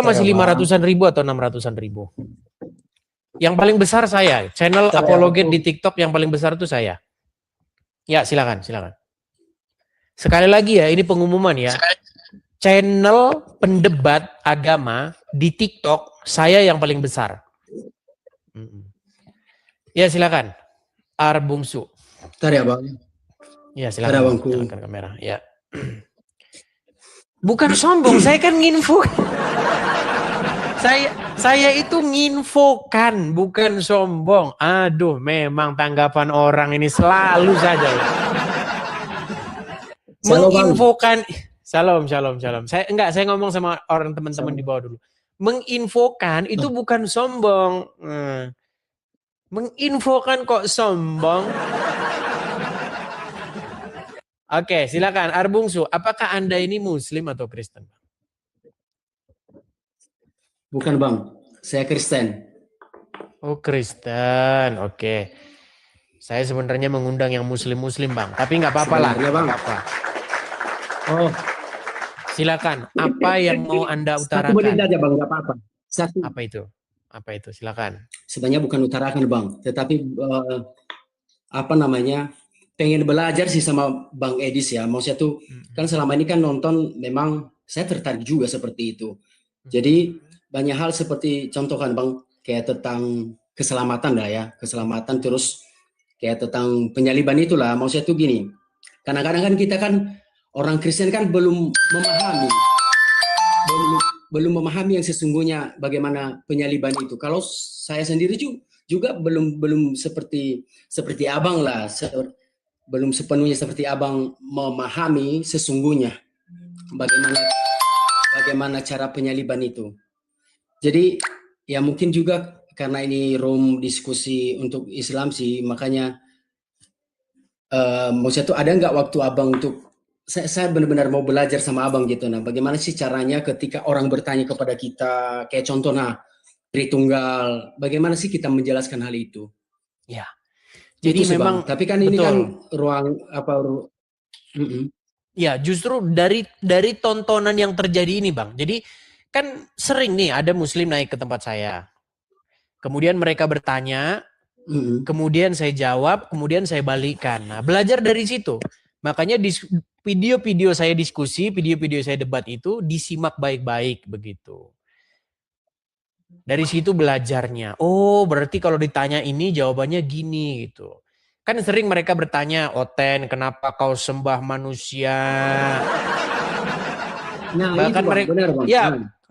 masih 500-an ribu atau 600-an ribu. Yang paling besar saya, channel apologet di TikTok yang paling besar itu saya. Ya, silakan. Sekali lagi ya, ini pengumuman ya. Channel pendebat agama di TikTok saya yang paling besar. Ya, silakan. Arbungsu. Bentar ya, Bang. Ya, silakan. Nyalakan kamera. Ya. Bukan sombong, saya kan nginfo. Saya itu nginfokan, bukan sombong. Aduh, memang tanggapan orang ini selalu saja. Menginfokan. Shalom. Saya ngomong sama orang teman-teman di bawah dulu. Menginfokan itu bukan sombong. Menginfokan kok sombong. Oke, silakan Arbungsu. Apakah Anda ini Muslim atau Kristen? Bukan, Bang. Saya Kristen. Oh, Kristen. Oke. Saya sebenarnya mengundang yang Muslim-Muslim, Bang. Tapi nggak apa-apa lah. Ya, Bang. Apa-apa. Oh. Silakan. Apa yang mau Anda utarakan? Satu menit aja, Bang. Nggak apa-apa. Apa itu? Silakan. Sebenarnya bukan utarakan, Bang. Tetapi pengen belajar sih sama Bang Edis ya. Maksudnya tuh kan selama ini kan nonton memang saya tertarik juga seperti itu. Jadi banyak hal seperti contoh kan Bang kayak tentang keselamatan lah ya, keselamatan terus kayak tentang penyaliban itulah. Maksudnya tuh gini. Kadang-kadang kan kita kan orang Kristen kan belum memahami yang sesungguhnya bagaimana penyaliban itu. Kalau saya sendiri juga belum seperti Abang lah. Belum sepenuhnya seperti Abang memahami sesungguhnya bagaimana cara penyaliban itu. Jadi ya mungkin juga karena ini room diskusi untuk Islam sih, makanya maksudnya tuh ada nggak waktu Abang untuk saya benar-benar mau belajar sama Abang gitu. Nah, bagaimana sih caranya ketika orang bertanya kepada kita, kayak contoh Tritunggal, bagaimana sih kita menjelaskan hal itu? Ya. Jadi itu memang, Bang. Tapi kan ini kan ruang ya, justru dari tontonan yang terjadi ini, Bang. Jadi kan sering nih ada Muslim naik ke tempat saya. Kemudian mereka bertanya, kemudian saya jawab, kemudian saya balikan. Nah, belajar dari situ. Makanya video-video saya diskusi, video-video saya debat itu disimak baik-baik begitu. Dari situ belajarnya. Oh, berarti kalau ditanya ini jawabannya gini gitu. Kan sering mereka bertanya, Oten, kenapa kau sembah manusia? Nah, bahkan itu mereka, benar, Bang.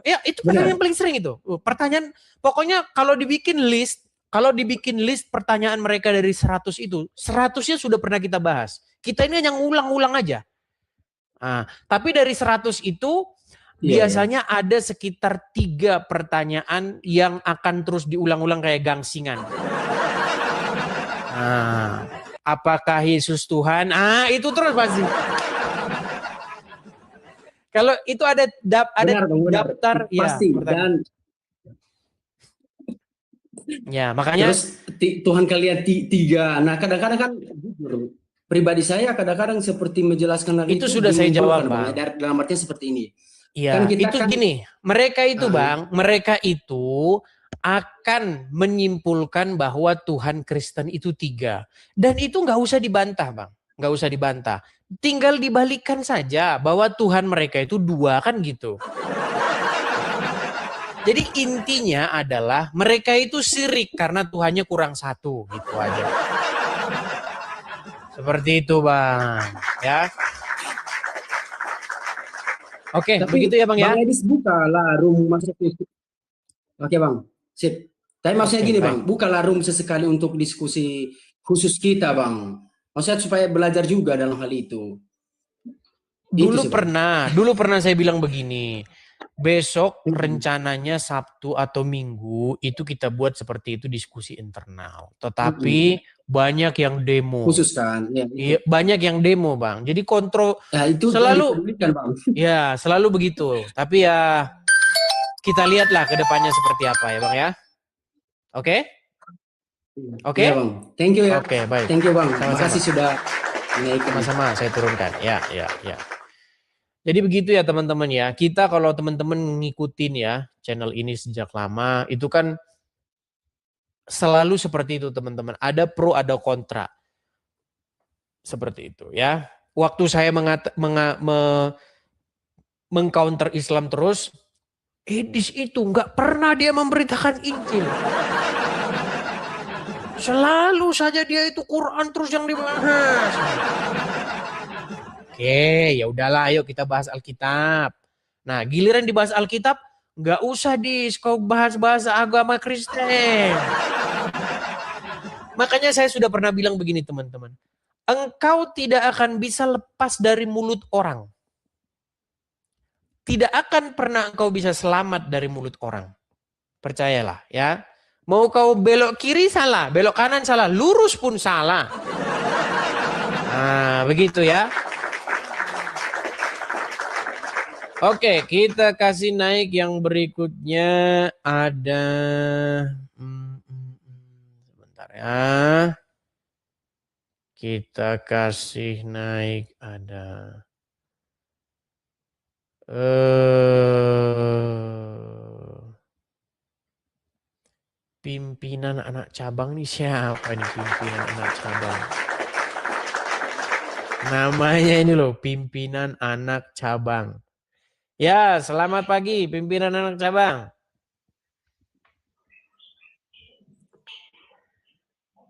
Ya itu pertanyaan yang paling sering itu. Pertanyaan, pokoknya kalau dibikin list pertanyaan mereka dari 100 itu, 100-nya sudah pernah kita bahas. Kita ini hanya ngulang-ulang aja. Nah, tapi dari 100 itu biasanya ada sekitar 3 pertanyaan yang akan terus diulang-ulang kayak gangsingan. Nah, apakah Yesus Tuhan? Itu terus pasti. Kalau itu ada daftar pasti ya. Dan ya, makanya terus Tuhan kalian 3. Nah, kadang-kadang kan jujur pribadi saya kadang-kadang seperti menjelaskan hal itu sudah saya jawab, Bang. Dalam artinya seperti ini. Iya, kan itu gini, mereka itu Bang, mereka itu akan menyimpulkan bahwa Tuhan Kristen itu 3. Dan itu nggak usah dibantah, Bang. Nggak usah dibantah. Tinggal dibalikkan saja bahwa Tuhan mereka itu 2 kan gitu. Jadi intinya adalah mereka itu syirik karena Tuhannya kurang 1 gitu aja. Seperti itu, Bang. Ya. Oke, begitu ya Bang ya. Bang Edis bukalah room masuk itu. Oke Bang, sip. Tapi maksudnya gini Bang, bukalah room sesekali untuk diskusi khusus kita Bang. Maksudnya supaya belajar juga dalam hal itu. Dulu pernah saya bilang begini. Besok rencananya Sabtu atau Minggu itu kita buat seperti itu diskusi internal. Tetapi banyak yang demo. Khusus kan? Iya, banyak yang demo Bang. Jadi itu selalu Bang. Ya, selalu begitu. Tapi ya kita lihatlah ke depannya seperti apa ya Bang ya. Oke? Oke? Ya Bang. Thank you ya. Oke, baik. Thank you Bang. Sama-sama. Terima kasih sudah Sama-sama saya turunkan. Ya. Jadi begitu ya teman-teman ya. Kita kalau teman-teman ngikutin ya channel ini sejak lama, itu kan selalu seperti itu teman-teman. Ada pro, ada kontra. Seperti itu ya. Waktu saya mengcounter Islam terus, Edis itu nggak pernah dia memberitakan Injil. Selalu saja dia itu Quran terus yang dibahas. Oke, ya udahlah, ayo kita bahas Alkitab. Nah, giliran dibahas Alkitab, nggak usah kau bahas-bahas agama Kristen. Makanya saya sudah pernah bilang begini teman-teman. Engkau tidak akan bisa lepas dari mulut orang. Tidak akan pernah engkau bisa selamat dari mulut orang. Percayalah ya. Mau kau belok kiri salah, belok kanan salah, lurus pun salah. Nah, begitu ya. Oke, kita kasih naik yang berikutnya ada sebentar ya. Kita kasih naik ada pimpinan anak cabang nih, siapa nih pimpinan anak cabang? Namanya ini loh, pimpinan anak cabang. Ya, selamat pagi pimpinan anak cabang.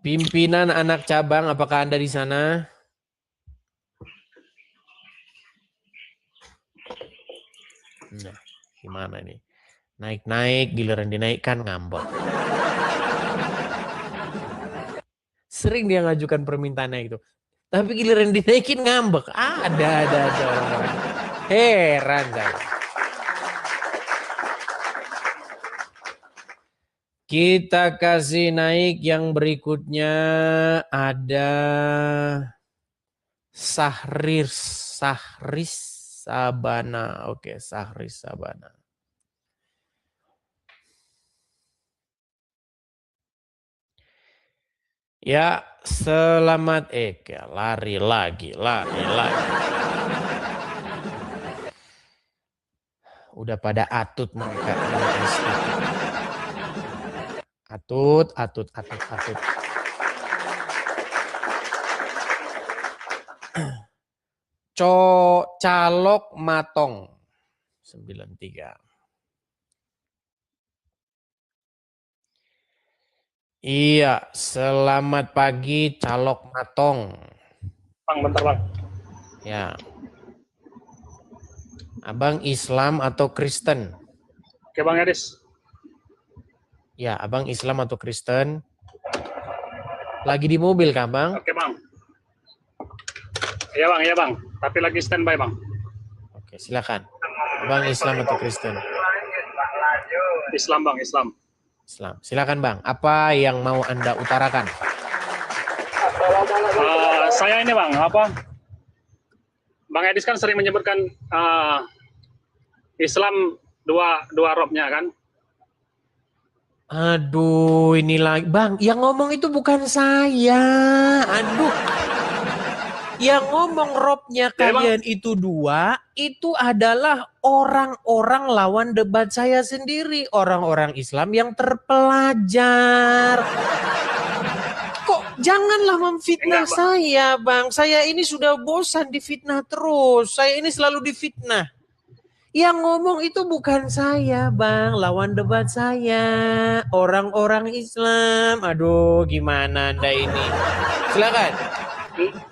Pimpinan anak cabang, apakah Anda di sana? Nah, gimana nih? Naik-naik, giliran dinaikkan ngambek. Sering dia ngajukan permintaannya itu. Tapi giliran dinaikin ngambek. Ada orang-orang. Heran saya. Kita kasih naik yang berikutnya ada Sahris Sabana. Oke, Sahris Sabana. Ya, selamat lari lagi. Udah pada atut mereka. Atut. Calok Matong 93. Iya, selamat pagi Calok Matong. Bang, bentar bang. Ya. Abang Islam atau Kristen? Oke Bang Edis. Ya, abang Islam atau Kristen? Lagi di mobil kah bang? Oke Bang. Iya bang. Tapi lagi standby bang. Oke, silakan. Abang Islam atau Kristen? Islam bang, Islam. Silakan bang. Apa yang mau Anda utarakan? Saya ini bang, Bang Edis kan sering menyebutkan Islam dua robnya kan? Aduh, ini lagi bang. Yang ngomong itu bukan saya. Aduh. Yang ngomong robnya kalian itu dua, itu adalah orang-orang lawan debat saya sendiri. Orang-orang Islam yang terpelajar. Kok janganlah memfitnah saya, bang. Saya ini sudah bosan difitnah terus. Saya ini selalu difitnah. Yang ngomong itu bukan saya, bang. Lawan debat saya. Orang-orang Islam. Aduh, gimana Anda ini? Silakan.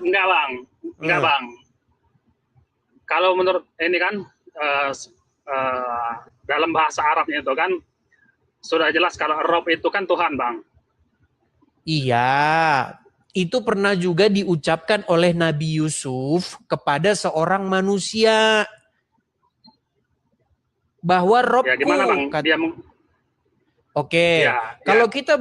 Enggak bang. Kalau menurut ini kan dalam bahasa Arabnya itu kan sudah jelas kalau Rob itu kan Tuhan bang. Iya, itu pernah juga diucapkan oleh Nabi Yusuf kepada seorang manusia bahwa Robku. Ya gimana bang? Kalau kita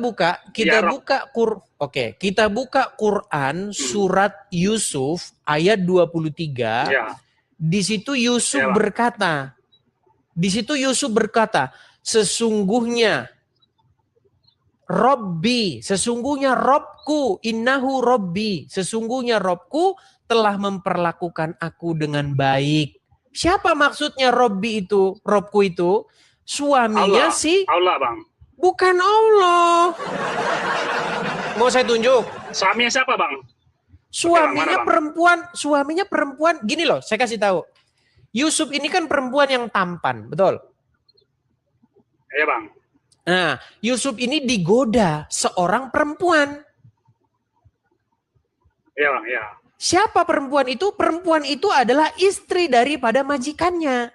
buka Quran surat Yusuf ayat 23. Ya. Di situ Yusuf berkata, sesungguhnya Robku, innahu Robbi, sesungguhnya Robku telah memperlakukan aku dengan baik. Siapa maksudnya Robbi itu? Robku itu suaminya Allah, Bang. Bukan Allah. Mau saya tunjuk? Suaminya siapa, Bang? Suaminya perempuan. Gini loh, saya kasih tahu. Yusuf ini kan perempuan yang tampan, betul? Iya, Bang. Nah, Yusuf ini digoda seorang perempuan. Iya, Bang, iya. Siapa perempuan itu? Perempuan itu adalah istri daripada majikannya.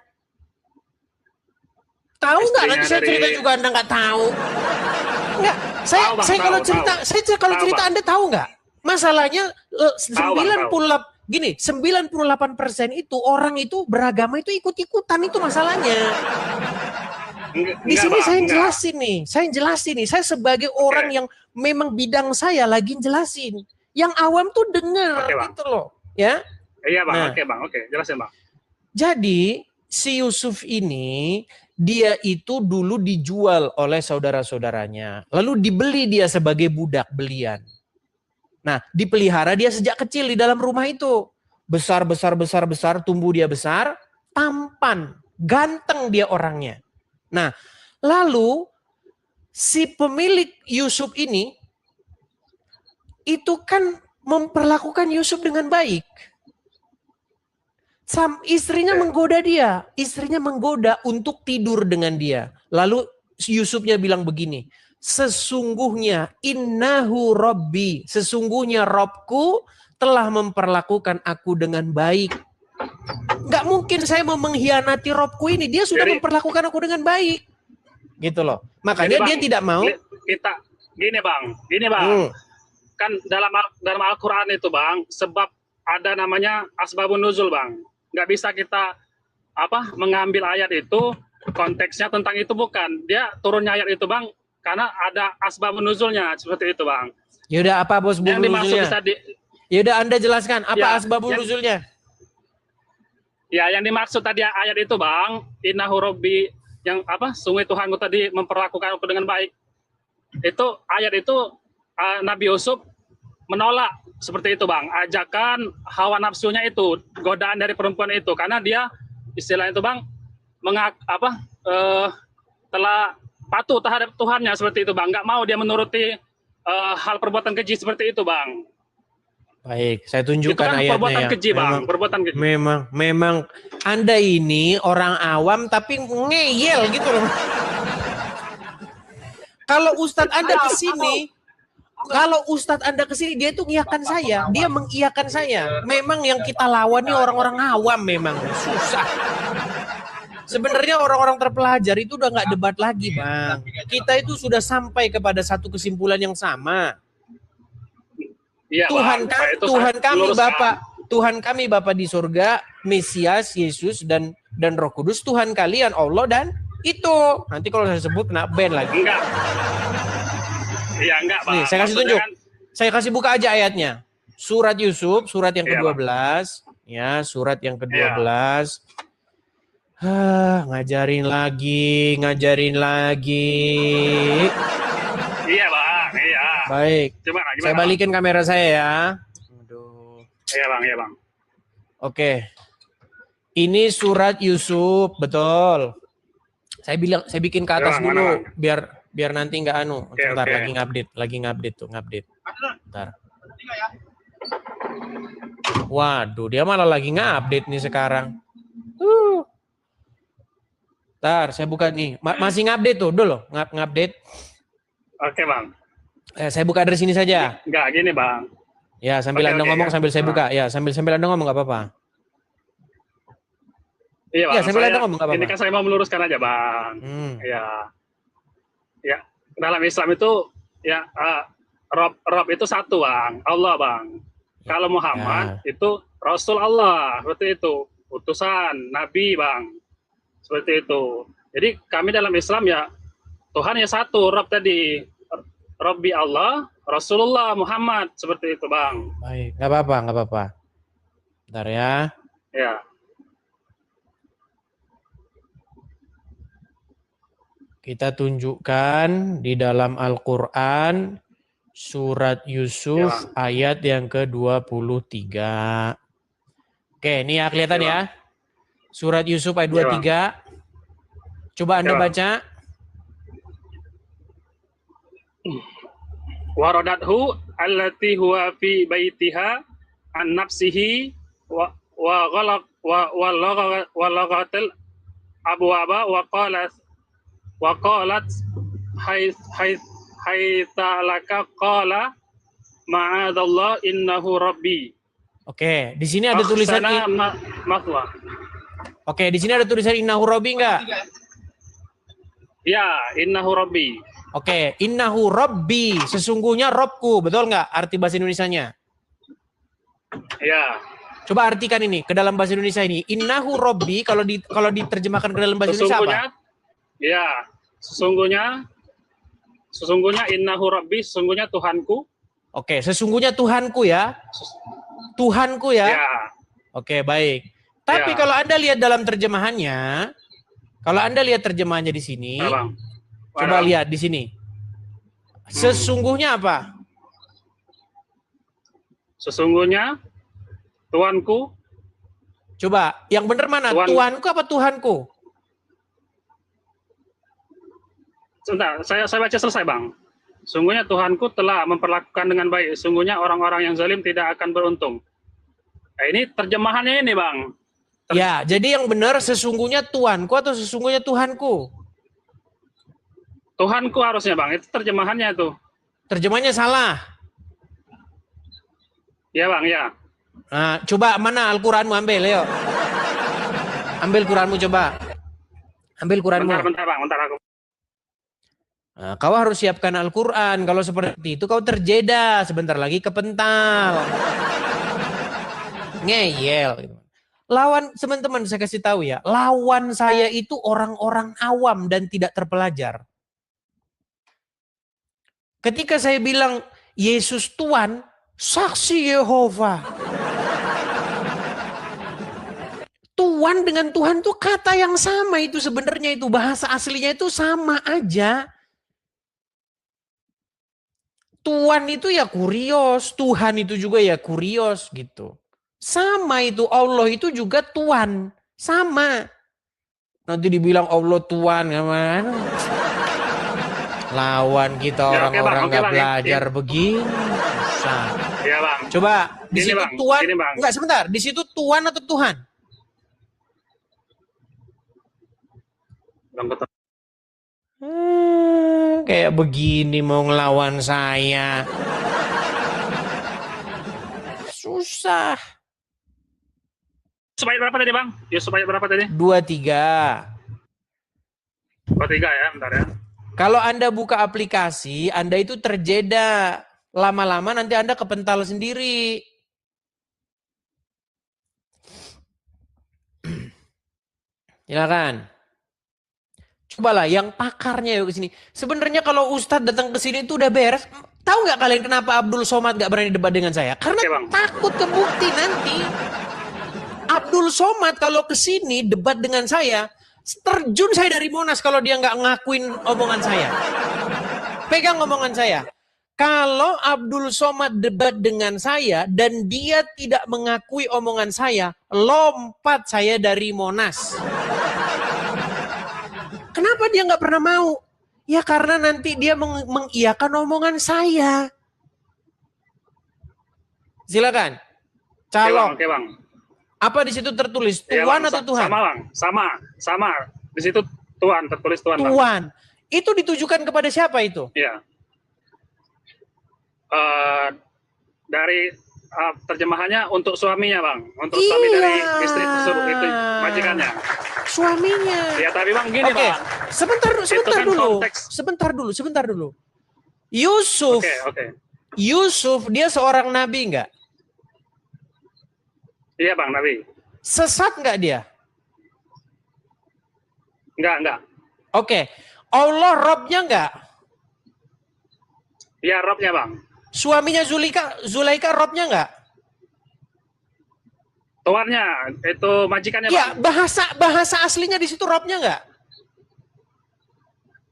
Tahu nggak? Nanti saya cerita juga Anda nggak tahu. Nggak, saya kalau cerita Anda tahu nggak? Masalahnya 98% itu orang itu beragama itu ikut-ikutan, itu masalahnya. Di sini saya jelasin nih. Saya sebagai orang yang memang bidang saya lagi jelasin. Yang awam tuh dengar gitu loh, ya. Iya, Bang. Nah, oke, jelasin, Bang. Jadi si Yusuf ini dia itu dulu dijual oleh saudara-saudaranya, lalu dibeli dia sebagai budak belian. Nah, dipelihara dia sejak kecil di dalam rumah itu. Besar, tumbuh dia besar, tampan, ganteng dia orangnya. Nah, lalu si pemilik Yusuf ini itu kan memperlakukan Yusuf dengan baik. Istrinya menggoda dia. Istrinya menggoda untuk tidur dengan dia. Lalu Yusufnya bilang begini, sesungguhnya innahu Rabbi, sesungguhnya Robku telah memperlakukan aku dengan baik. Gak mungkin saya mau mengkhianati Robku ini. Dia sudah memperlakukan aku dengan baik. Gitu loh. Makanya dia tidak mau. Gini bang. Kan dalam Al-Quran itu bang, sebab ada namanya asbabun nuzul bang. Nggak bisa kita mengambil ayat itu konteksnya tentang itu, bukan. Dia turunnya ayat itu bang karena ada asbabun nuzulnya, seperti itu bang. Yaudah, apa asbabun nuzulnya? Yaudah, Anda jelaskan apa asbabun nuzulnya. Ya, yang dimaksud tadi ayat itu bang, innahu Rabbi, yang sungguh Tuhanku tadi memperlakukan aku dengan baik. Itu ayat itu Nabi Yusuf menolak seperti itu bang, ajakan hawa nafsunya itu, godaan dari perempuan itu, karena dia istilah itu bang telah patuh terhadap Tuhannya, seperti itu bang, nggak mau dia menuruti hal perbuatan keji seperti itu bang. Baik, saya tunjukkan itu kan ayatnya perbuatan ya. Keji, bang, perbuatan keji. Memang Anda ini orang awam tapi ngeyel gitu loh. Kalau Ustadz Anda kesini, dia itu mengiyakan saya. Dia mengiyakan saya. Memang yang kita lawan ini orang-orang awam, memang susah. Sebenarnya orang-orang terpelajar itu udah nggak debat lagi, bang. Kita itu sudah sampai kepada satu kesimpulan yang sama. Ya, Tuhan kami Bapa di surga, Mesias, Yesus dan Roh Kudus, Tuhan kalian Allah dan itu. Nanti kalau saya sebut kena ban lagi. Enggak. Iya, enggak, Bang. Nih, saya kasih tunjuk. Saya kasih buka aja ayatnya. Surat Yusuf, surat yang ke-12. Ya, surat yang ke-12. Ngajarin lagi. Iya, Bang. Iya. Baik. Gimana, saya balikin bang? Kamera saya ya. Aduh. Iya, Bang. Oke. Ini surat Yusuf, betul. Saya bikin ke atas dulu biar nanti nggak sebentar. Lagi ngupdate tuh. Bentar. Waduh, dia malah lagi ngupdate nih sekarang. Bentar, saya buka nih. Masih ngupdate tuh dulu, ngupdate. Oke, Bang. Saya buka dari sini saja. Enggak, gini, Bang. Ya, sambil Anda ngomong sambil saya buka. Ya, sambil Anda ngomong nggak apa-apa. Iya, Bang. Ya, sambil Anda ngomong nggak apa-apa. Ini kan saya mau meluruskan aja, Bang. Ya, dalam Islam itu ya Rob itu satu, Bang. Allah, Bang. Kalau Muhammad itu Rasul Allah, seperti itu. Utusan Nabi, Bang. Seperti itu. Jadi kami dalam Islam ya Tuhan ya satu, Rob tadi. Rabbi Allah, Rasulullah Muhammad, seperti itu, Bang. Baik, nggak apa-apa. Bentar ya. Ya. Kita tunjukkan di dalam Al-Quran surat Yusuf ayat yang ke-23. Oke, ini ya kelihatan ya. Surat Yusuf ayat Ya, 23. Coba Anda Ya, baca. Waradathu allati huwa fi baitiha an nafsihi wa ghalaq wa laghatil abwaba wa qalat hayta laka qala ma'adallah innahu rabbi. Oke, di sini ada tulisan Mathwa. Oke, di sini ada tulisan innahu rabbi enggak? Ya, innahu rabbi. Oke, innahu rabbi, sesungguhnya Robku, betul nggak arti bahasa Indonesianya? Ya. Coba artikan ini ke dalam bahasa Indonesia ini. Innahu rabbi kalau diterjemahkan ke dalam bahasa Indonesia apa? Ya, sesungguhnya innahu rabbi, sesungguhnya Tuhanku. Oke, sesungguhnya Tuhanku ya. Tuhanku ya. Ya. Oke, baik. Tapi Ya. kalau Anda lihat dalam terjemahannya, di sini, coba lihat di sini. Sesungguhnya apa? Sesungguhnya Tuanku. Coba, yang benar mana? Tuanku apa Tuhanku? Sebentar, saya baca selesai, Bang. Sungguhnya Tuhanku telah memperlakukan dengan baik. Sungguhnya orang-orang yang zalim tidak akan beruntung. Nah, ini terjemahannya ini, Bang. Ya, jadi yang benar sesungguhnya Tuanku atau sesungguhnya Tuhanku? Tuhanku harusnya, Bang. Itu terjemahannya itu. Terjemahannya salah. Ya, Bang, ya. Nah, coba mana Al-Quranmu ambil, yuk. Ambil Quranmu coba. Ambil Quranmu. Bentar, Bang. Bentar aku. Nah, kau harus siapkan Al-Quran. Kalau seperti itu kau terjeda. Sebentar lagi kepental. Ngeyel. Lawan, teman-teman saya kasih tahu ya. Lawan saya itu orang-orang awam dan tidak terpelajar. Ketika saya bilang Yesus Tuhan, saksi Yehova. Tuhan dengan Tuhan itu kata yang sama itu sebenarnya itu. Bahasa aslinya itu sama aja. Tuhan itu ya kurios, Tuhan itu juga ya kurios gitu. Sama itu, Allah itu juga Tuhan, sama. Nanti dibilang Allah Tuhan, gimana? Lawan kita orang-orang nggak belajar begini. Ya, Bang. Coba di situ Bang. Tuhan, Bang. enggak sebentar, di situ Tuhan atau Tuhan? Bang, betul. Kayak begini mau ngelawan saya. Susah. Supaya berapa tadi, Bang? Ya, supaya berapa tadi? 23. 23 ya, bentar ya. Kalau Anda buka aplikasi, Anda itu terjeda. Lama-lama nanti Anda kepental sendiri. Silakan. Cobalah yang pakarnya yuk ke sini. Sebenarnya kalau Ustadz datang ke sini itu udah beres. Tahu nggak kalian kenapa Abdul Somad nggak berani debat dengan saya? Karena takut kebukti nanti. Abdul Somad kalau ke sini debat dengan saya, terjun saya dari Monas kalau dia nggak ngakuin omongan saya. Pegang omongan saya. Kalau Abdul Somad debat dengan saya dan dia tidak mengakui omongan saya, lompat saya dari Monas. Kenapa dia nggak pernah mau? Ya karena nanti dia mengiyakan omongan saya. Silakan. Calon. Oke, Bang. Apa di situ tertulis? Tuhan Bang, atau Tuhan? Sama, Bang. Sama. Di situ Tuhan, tertulis Tuhan. Tuhan. Bang. Itu ditujukan kepada siapa itu? Iya. Dari terjemahannya untuk suaminya, Bang. Untuk suami dari istri tersebut, itu majikannya. Suaminya. Ya, tapi Bang gini, Bang. Sebentar dulu. Yusuf. Oke. Yusuf dia seorang nabi enggak? Iya, Bang, nabi. Sesat enggak dia? Enggak. Oke. Allah Robnya enggak? Iya, Robnya, Bang. Suaminya Zulaika Robnya enggak? Tuannya, itu majikannya, ya, Bang. bahasa aslinya di situ Robnya enggak?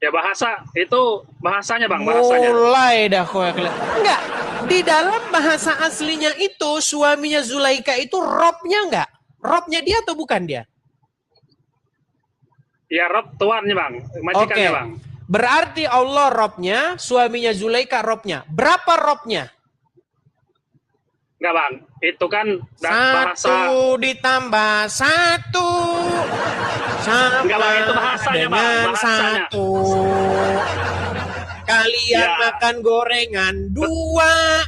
Ya, bahasanya, Bang, bahasanya. Mulai dah kowe. Enggak. Di dalam bahasa aslinya itu suaminya Zulaika itu Robnya enggak? Robnya dia atau bukan dia? Ya Rob tuannya bang, majikannya bang. Berarti Allah Robnya, suaminya Zulaika Robnya. Berapa Robnya? Enggak bang, itu kan bahasa. 1 ditambah 1 sama enggak bang, itu bahasanya dengan bang, bahasanya. 1. Kalian makan gorengan 2,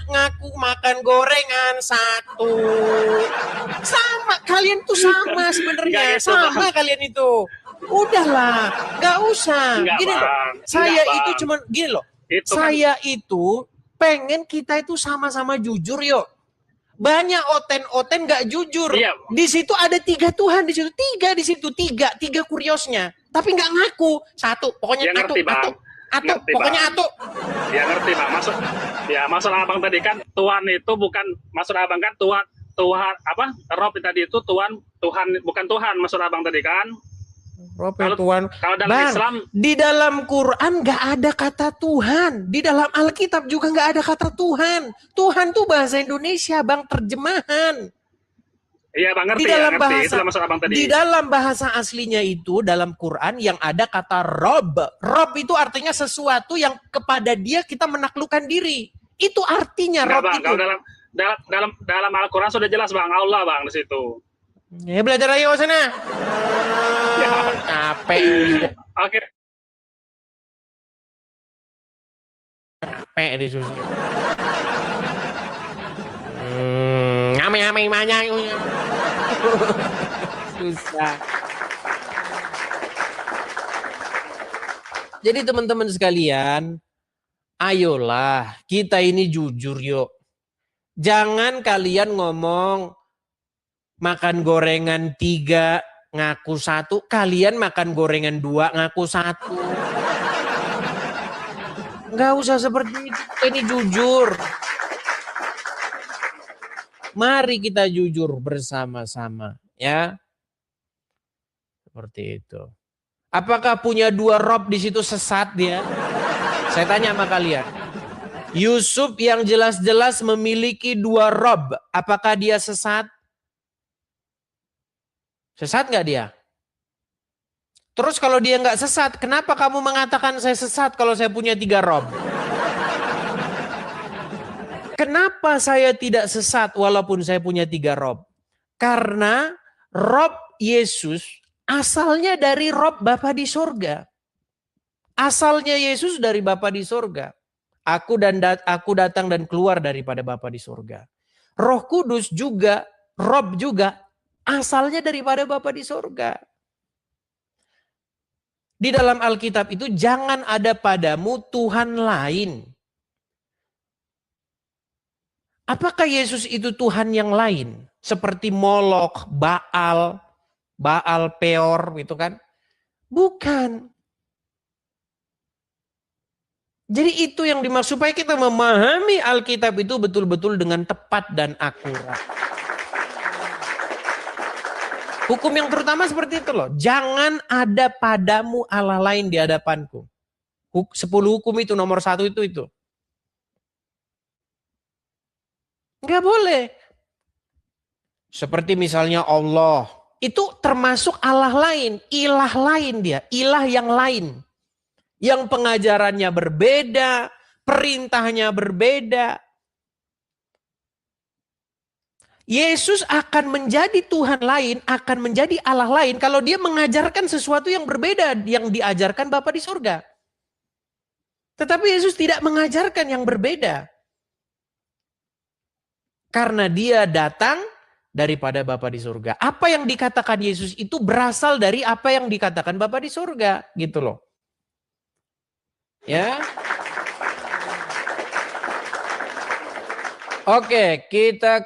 ngaku makan gorengan 1. Sama, kalian tuh sama sebenarnya. Gitu, sama bang. Kalian itu. Udahlah, nggak usah. Enggak, gini bang. loh, saya itu cuman gini loh. Itu saya itu pengen kita itu sama-sama jujur yuk. Banyak oten-oten nggak jujur. Iya. Di situ ada 3 Tuhan, di situ 3, di situ 3 kuriosnya. Tapi nggak ngaku. 1, pokoknya ya, ngerti, atu. Ngerti, pokoknya bang. atu. Ya ngerti bang. Maksud abang tadi kan Tuhan itu bukan, maksud abang kan Tuhan apa? Rob tadi itu Tuhan bukan Tuhan, maksud abang tadi kan. Tuhan. Kalau dalam Bang, Islam, di dalam Quran nggak ada kata Tuhan. Di dalam Alkitab juga nggak ada kata Tuhan. Tuhan tuh bahasa Indonesia, bang, terjemahan. Iya bang, ngerti. Di dalam ngerti. bahasa, Itulah maksud abang tadi. Di dalam bahasa aslinya itu dalam Quran yang ada kata Rob. Rob itu artinya sesuatu yang kepada dia kita menaklukkan diri. Itu artinya Rob bang, itu. Kalau dalam Al-Quran sudah jelas bang, Allah bang di situ. Ya belajar lagi ke sana. Ya. Capek. Oke. Capek di susu. Ame-ame banyak. Susah. Jadi teman-teman sekalian, ayolah kita ini jujur yuk. Jangan kalian ngomong makan gorengan 3 ngaku 1, kalian makan gorengan 2 ngaku 1. Nggak usah seperti itu, ini jujur. Mari kita jujur bersama-sama, ya. Seperti itu. Apakah punya 2 Rob di situ sesat dia? Saya tanya sama kalian. Yusuf yang jelas-jelas memiliki 2 Rob, apakah dia sesat? Sesat nggak dia? Terus kalau dia nggak sesat, kenapa kamu mengatakan saya sesat kalau saya punya 3 Rob? Kenapa saya tidak sesat walaupun saya punya 3 Rob? Karena Rob Yesus asalnya dari Rob Bapa di sorga. Asalnya Yesus dari Bapa di sorga. Aku datang dan keluar daripada Bapa di sorga. Roh Kudus juga, Rob juga asalnya daripada Bapa di sorga. Di dalam Alkitab itu jangan ada padamu Tuhan lain. Apakah Yesus itu Tuhan yang lain? Seperti Molok, Baal Peor gitu kan? Bukan. Jadi itu yang dimaksud, supaya kita memahami Alkitab itu betul-betul dengan tepat dan akurat. Hukum yang terutama seperti itu loh. Jangan ada padamu Allah lain di hadapanku. 10 hukum itu nomor 1 itu. Enggak boleh. Seperti misalnya Allah. Itu termasuk Allah lain. Ilah lain dia. Ilah yang lain. Yang pengajarannya berbeda. Perintahnya berbeda. Yesus akan menjadi Tuhan lain. Akan menjadi Allah lain. Kalau dia mengajarkan sesuatu yang berbeda. Yang diajarkan Bapa di surga. Tetapi Yesus tidak mengajarkan yang berbeda. Karena dia datang daripada Bapa di surga. Apa yang dikatakan Yesus itu berasal dari apa yang dikatakan Bapa di surga. Gitu loh. Ya. Oke, kita